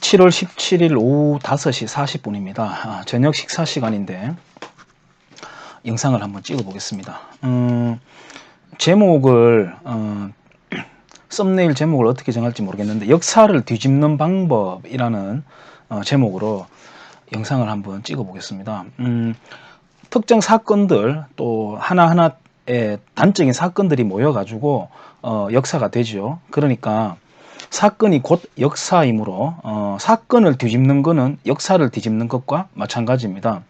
7월 17일 오후 5시 40분입니다. 저녁 식사 시간인데 영상을 한번 찍어 보겠습니다. 제목을 썸네일 제목을 어떻게 정할지 모르겠는데 역사를 뒤집는 방법이라는 제목으로 영상을 한번 찍어 보겠습니다. 특정 사건들 또 하나하나의 단적인 사건들이 모여 가지고 역사가 되죠. 그러니까 사건이 곧 역사이므로 사건을 뒤집는 것은 역사를 뒤집는 것과 마찬가지입니다.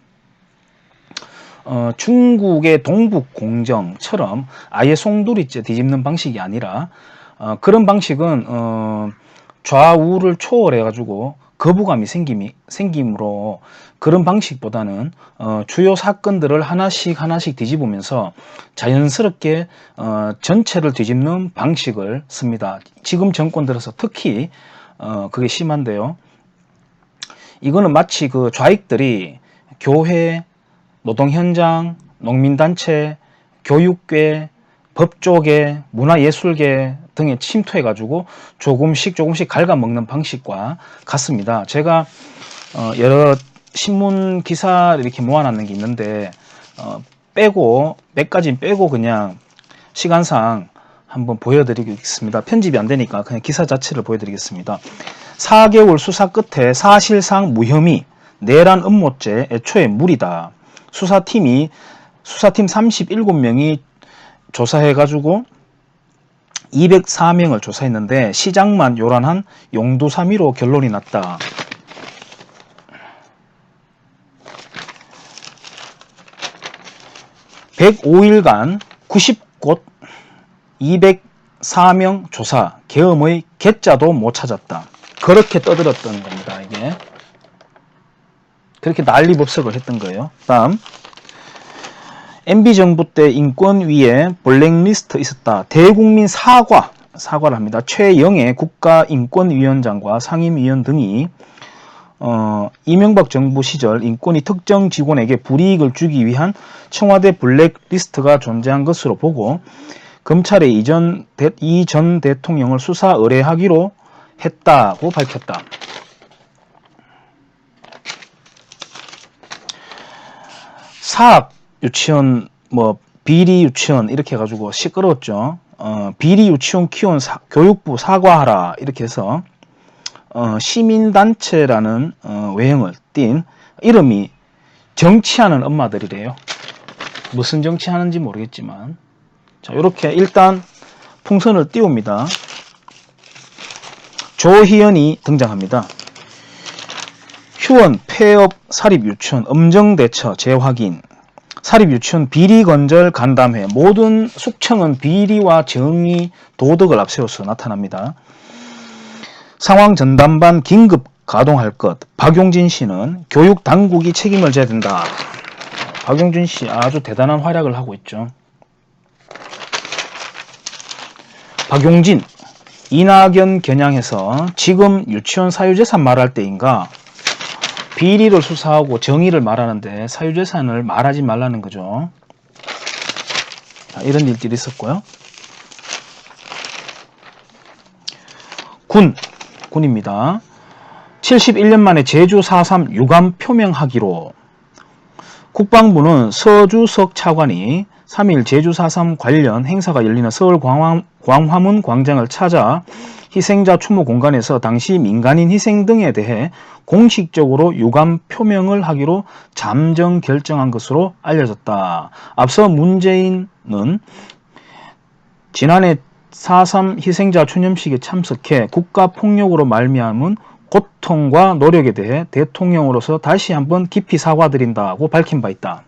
중국의 동북공정처럼 아예 송두리째 뒤집는 방식이 아니라 그런 방식은 좌우를 초월해 가지고 거부감이 생김으로 그런 방식보다는 주요 사건들을 하나씩 뒤집으면서 자연스럽게 전체를 뒤집는 방식을 씁니다. 지금 정권 들어서 특히 그게 심한데요. 이거는 마치 그 좌익들이 교회, 노동현장, 농민단체, 교육계, 법조계, 문화예술계 등에 침투해 가지고 조금씩 갉아먹는 방식과 같습니다. 제가 여러 신문 기사를 이렇게 모아놨는 게 있는데 빼고 몇 가지는 빼고 그냥 시간상 한번 보여드리겠습니다. 편집이 안 되니까 그냥 기사 자체를 보여드리겠습니다. 4개월 수사 끝에 사실상 무혐의, 내란 음모죄 애초에 무리다. 수사팀 37명이 조사해가지고 204명을 조사했는데 시장만 요란한 용두사미로 결론이 났다. (105일간) 90곳 204명 조사 계엄의 개자도 못 찾았다. 그렇게 떠들었던 겁니다. 이게 그렇게 난리법석을 했던 거예요. 다음, MB정부 때 인권위에 블랙리스트 있었다. 대국민 사과를 합니다. 최영애 국가인권위원장과 상임위원 등이 이명박 정부 시절 인권위 특정 직원에게 불이익을 주기 위한 청와대 블랙리스트가 존재한 것으로 보고 검찰에 이 전 대통령을 수사 의뢰하기로 했다고 밝혔다. 사학 유치원, 비리 유치원 이렇게 해가지고 시끄러웠죠. 비리 유치원 키운 교육부 사과하라 이렇게 해서 시민단체라는 외형을 띤 이름이 정치하는 엄마들이래요. 무슨 정치하는지 모르겠지만 자, 이렇게 일단 풍선을 띄웁니다. 조희연이 등장합니다. 휴원, 폐업, 사립유치원, 엄정대처, 재확인, 사립유치원 비리건절 간담회, 모든 숙청은 비리와 정의, 도덕을 앞세워서 나타납니다. 상황전담반 긴급 가동할 것, 박용진 씨는 교육당국이 책임을 져야 된다. 박용진 씨 아주 대단한 활약을 하고 있죠. 박용진, 이낙연 겨냥해서 지금 유치원 사유재산 말할 때인가 비리를 수사하고 정의를 말하는데 사유재산을 말하지 말라는 거죠. 자, 이런 일들이 있었고요. 군입니다. 71년 만에 제주 4.3 유감 표명하기로. 국방부는 서주석 차관이 3일 제주 4.3 관련 행사가 열리는 서울 광화문 광장을 찾아 희생자 추모 공간에서 당시 민간인 희생 등에 대해 공식적으로 유감 표명을 하기로 잠정 결정한 것으로 알려졌다. 앞서 문재인은 지난해 4.3 희생자 추념식에 참석해 국가폭력으로 말미암은 고통과 노력에 대해 대통령으로서 다시 한번 깊이 사과드린다고 밝힌 바 있다.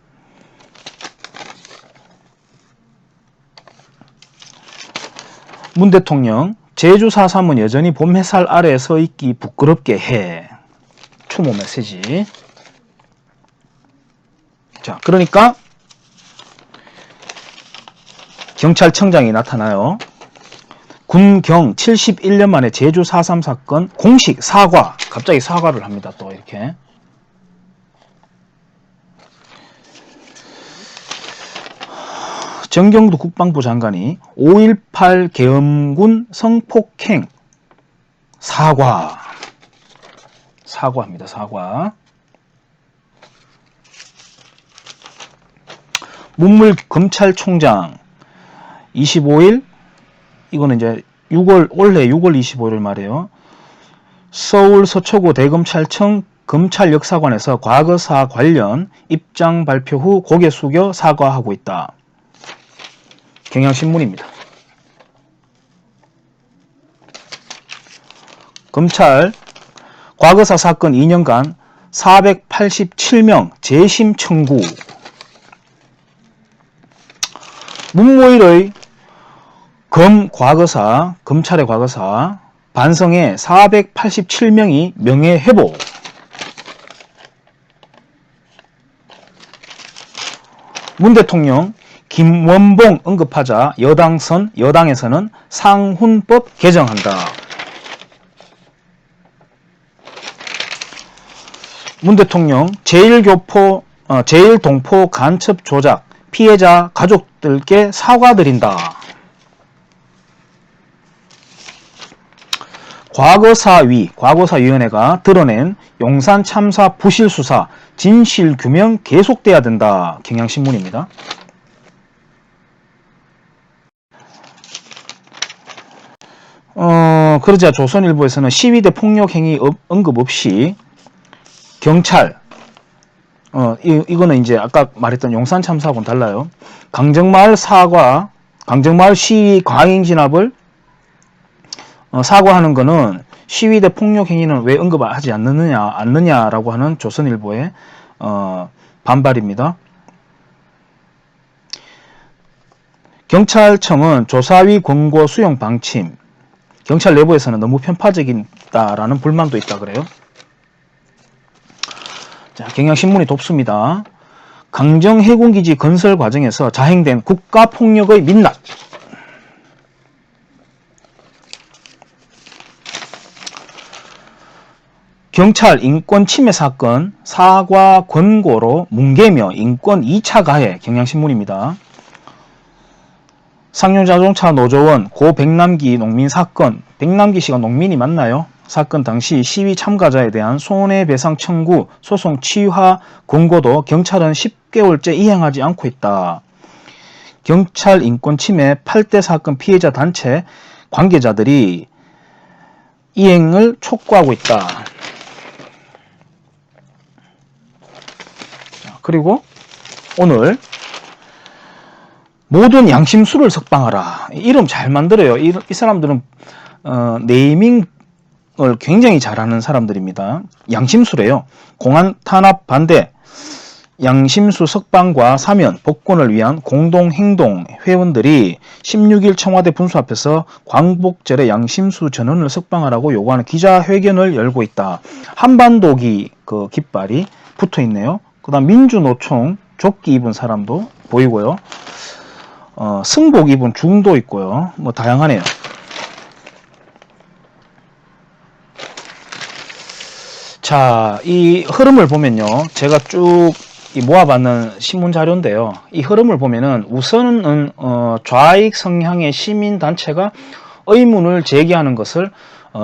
문 대통령, 제주 4.3은 여전히 봄 햇살 아래에 서 있기 부끄럽게 해. 추모 메시지. 자, 그러니까 경찰청장이 나타나요. 군경 71년 만에 제주 4.3 사건 공식 사과. 갑자기 사과를 합니다. 또 이렇게. 정경두 국방부 장관이 5.18 계엄군 성폭행 사과. 사과합니다. 사과. 문물 검찰총장 25일, 이거는 이제 올해 6월 25일을 말해요. 서울 서초구 대검찰청 검찰역사관에서 과거사 관련 입장 발표 후 고개 숙여 사과하고 있다. 경향신문입니다. 검찰 과거사 사건 2년간 487명 재심 청구. 문무일의 검찰의 과거사 반성에 487명이 명예회복. 문 대통령 김원봉 언급하자 여당에서는 상훈법 개정한다. 문 대통령 제일동포 간첩 조작 피해자 가족들께 사과드린다. 과거사위원회가 드러낸 용산 참사 부실 수사 진실 규명 계속돼야 된다. 경향신문입니다. 그러자 조선일보에서는 시위대 폭력 행위 언급 없이 경찰, 이거는 이제 아까 말했던 용산 참사하고는 달라요. 강정마을 시위 과잉 진압을 사과하는 거는 시위대 폭력 행위는 왜 언급하지 않느냐라고 하는 조선일보의 반발입니다. 경찰청은 조사위 권고 수용 방침. 경찰 내부에서는 너무 편파적이다라는 불만도 있다 그래요. 자, 경향신문이 돕습니다. 강정 해군기지 건설 과정에서 자행된 국가폭력의 민낯. 경찰 인권 침해 사건 사과 권고로 뭉개며 인권 2차 가해. 경향신문입니다. 상용자동차 노조원 고 백남기 농민 사건. 백남기 씨가 농민이 맞나요? 사건 당시 시위 참가자에 대한 손해배상 청구 소송 취하 권고도 경찰은 10개월째 이행하지 않고 있다. 경찰 인권 침해 8대 사건 피해자 단체 관계자들이 이행을 촉구하고 있다. 그리고 오늘 모든 양심수를 석방하라. 이름 잘 만들어요. 이 사람들은 네이밍을 굉장히 잘하는 사람들입니다. 양심수래요. 공안 탄압 반대, 양심수 석방과 사면, 복권을 위한 공동행동 회원들이 16일 청와대 분수 앞에서 광복절에 양심수 전원을 석방하라고 요구하는 기자회견을 열고 있다. 한반도기 깃발이 붙어 있네요. 그 다음 민주노총 조끼 입은 사람도 보이고요. 승복 입은 중도 있고요. 뭐 다양하네요. 자, 이 흐름을 보면요. 제가 쭉 모아봤는 신문 자료인데요. 이 흐름을 보면은 우선은 좌익 성향의 시민단체가 의문을 제기하는 것을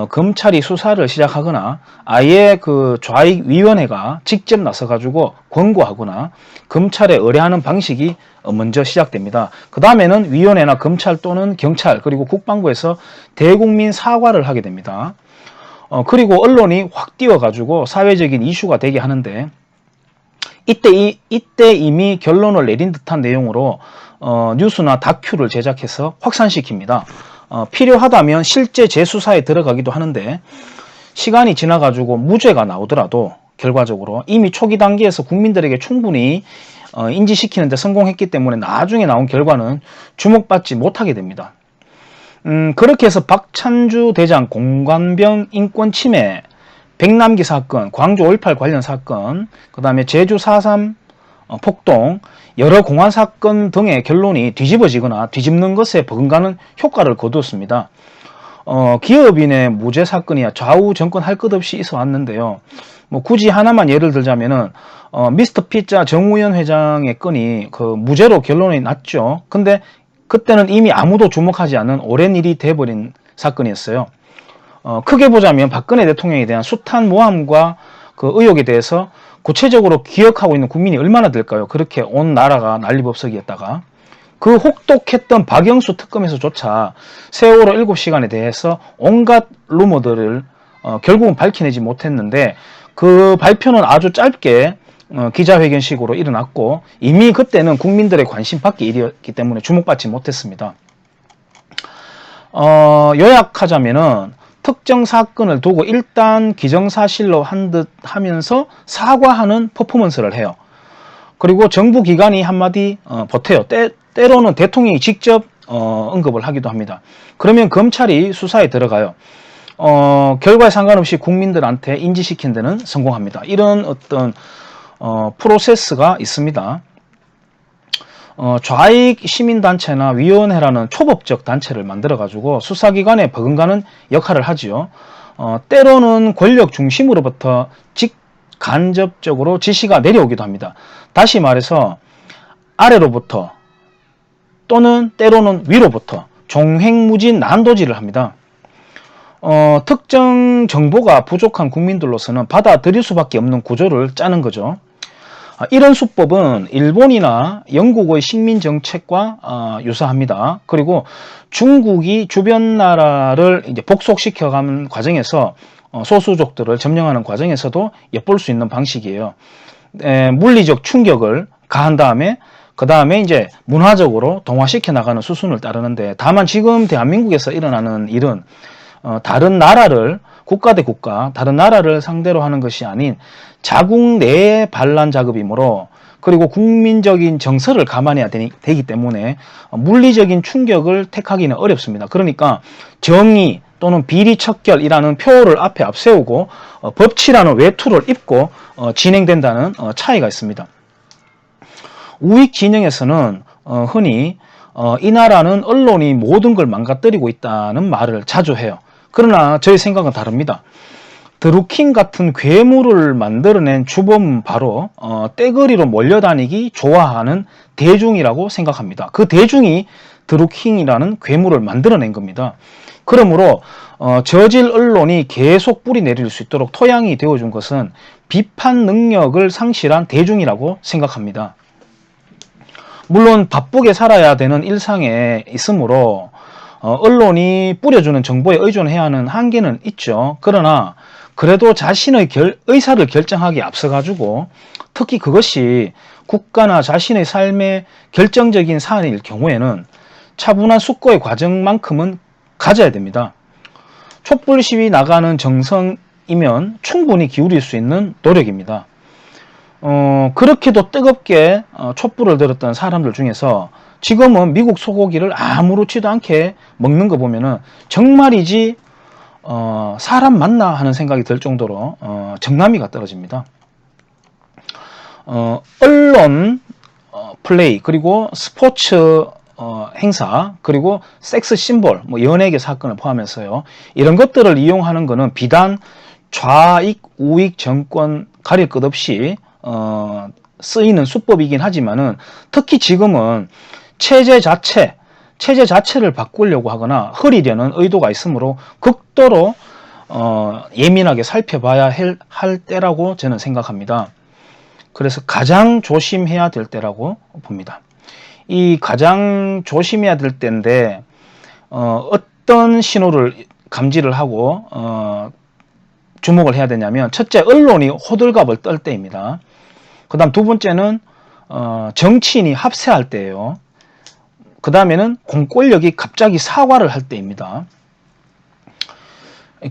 검찰이 수사를 시작하거나 아예 그 좌익위원회가 직접 나서가지고 권고하거나 검찰에 의뢰하는 방식이 먼저 시작됩니다. 그 다음에는 위원회나 검찰 또는 경찰 그리고 국방부에서 대국민 사과를 하게 됩니다. 그리고 언론이 확 띄워가지고 사회적인 이슈가 되게 하는데 이때 이미 결론을 내린 듯한 내용으로 뉴스나 다큐를 제작해서 확산시킵니다. 필요하다면 실제 재수사에 들어가기도 하는데 시간이 지나가지고 무죄가 나오더라도 결과적으로 이미 초기 단계에서 국민들에게 충분히 인지시키는 데 성공했기 때문에 나중에 나온 결과는 주목받지 못하게 됩니다. 그렇게 해서 박찬주 대장 공관병 인권 침해, 백남기 사건, 광주 5.18 관련 사건, 그 다음에 제주 4.3 폭동, 여러 공안 사건 등의 결론이 뒤집어지거나 뒤집는 것에 버금가는 효과를 거두었습니다. 기업인의 무죄 사건이야 좌우 정권 할 것 없이 있어 왔는데요. 뭐 굳이 하나만 예를 들자면은 미스터 피자 정우현 회장의 건이 무죄로 결론이 났죠. 근데 그때는 이미 아무도 주목하지 않은 오랜 일이 돼버린 사건이었어요. 크게 보자면 박근혜 대통령에 대한 숱한 모함과 그 의혹에 대해서 구체적으로 기억하고 있는 국민이 얼마나 될까요? 그렇게 온 나라가 난리법석이었다가 그 혹독했던 박영수 특검에서조차 세월호 7시간에 대해서 온갖 루머들을 결국은 밝혀내지 못했는데 그 발표는 아주 짧게 기자회견식으로 일어났고 이미 그때는 국민들의 관심 밖의 일이었기 때문에 주목받지 못했습니다. 요약하자면은 특정 사건을 두고 일단 기정사실로 한 듯 하면서 사과하는 퍼포먼스를 해요. 그리고 정부 기관이 한마디 보태요. 때로는 대통령이 직접 언급을 하기도 합니다. 그러면 검찰이 수사에 들어가요. 결과에 상관없이 국민들한테 인지시킨 데는 성공합니다. 이런 어떤 프로세스가 있습니다. 좌익 시민단체나 위원회라는 초법적 단체를 만들어가지고 수사기관에 버금가는 역할을 하지요. 때로는 권력 중심으로부터 직간접적으로 지시가 내려오기도 합니다. 다시 말해서 아래로부터 또는 때로는 위로부터 종횡무진 난도질을 합니다. 특정 정보가 부족한 국민들로서는 받아들일 수밖에 없는 구조를 짜는 거죠. 이런 수법은 일본이나 영국의 식민정책과 유사합니다. 그리고 중국이 주변 나라를 이제 복속시켜가는 과정에서 소수족들을 점령하는 과정에서도 엿볼 수 있는 방식이에요. 물리적 충격을 가한 다음에 그 다음에 이제 문화적으로 동화시켜 나가는 수순을 따르는데, 다만 지금 대한민국에서 일어나는 일은 다른 나라를, 국가 대 국가, 다른 나라를 상대로 하는 것이 아닌 자국 내의 반란 작업이므로, 그리고 국민적인 정서를 감안해야 되기 때문에 물리적인 충격을 택하기는 어렵습니다. 그러니까 정의 또는 비리척결이라는 표어를 앞에 앞세우고 법치라는 외투를 입고 진행된다는 차이가 있습니다. 우익 진영에서는 흔히 이 나라는 언론이 모든 걸 망가뜨리고 있다는 말을 자주 해요. 그러나 저희 생각은 다릅니다. 드루킹 같은 괴물을 만들어낸 주범은 바로 떼거리로 몰려다니기 좋아하는 대중이라고 생각합니다. 그 대중이 드루킹이라는 괴물을 만들어낸 겁니다. 그러므로 저질 언론이 계속 뿌리 내릴 수 있도록 토양이 되어준 것은 비판 능력을 상실한 대중이라고 생각합니다. 물론 바쁘게 살아야 되는 일상에 있으므로 언론이 뿌려주는 정보에 의존해야 하는 한계는 있죠. 그러나 그래도 자신의 의사를 결정하기에 앞서가지고, 특히 그것이 국가나 자신의 삶의 결정적인 사안일 경우에는 차분한 숙고의 과정만큼은 가져야 됩니다. 촛불 시위 나가는 정성이면 충분히 기울일 수 있는 노력입니다. 그렇게도 뜨겁게 촛불을 들었던 사람들 중에서 지금은 미국 소고기를 아무렇지도 않게 먹는 거 보면은 정말이지 사람 맞나 하는 생각이 들 정도로 정남이가 떨어집니다. 언론 플레이, 그리고 스포츠 행사, 그리고 섹스 심볼, 뭐 연예계 사건을 포함해서요, 이런 것들을 이용하는 것은 비단 좌익, 우익 정권 가릴 것 없이 쓰이는 수법이긴 하지만은, 특히 지금은 체제 자체를 바꾸려고 하거나 흐리려는 의도가 있으므로 극도로 예민하게 살펴봐야 할 때라고 저는 생각합니다. 그래서 가장 조심해야 될 때라고 봅니다. 이 가장 조심해야 될 때인데 어떤 신호를 감지를 하고 주목을 해야 되냐면, 첫째, 언론이 호들갑을 떨 때입니다. 그 다음 두 번째는 정치인이 합세할 때예요. 그 다음에는 공권력이 갑자기 사과를 할 때입니다.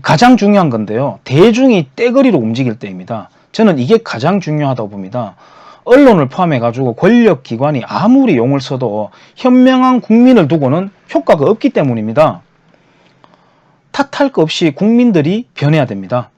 가장 중요한 건데요, 대중이 떼거리로 움직일 때입니다. 저는 이게 가장 중요하다고 봅니다. 언론을 포함해 가지고 권력기관이 아무리 용을 써도 현명한 국민을 두고는 효과가 없기 때문입니다. 탓할 것 없이 국민들이 변해야 됩니다.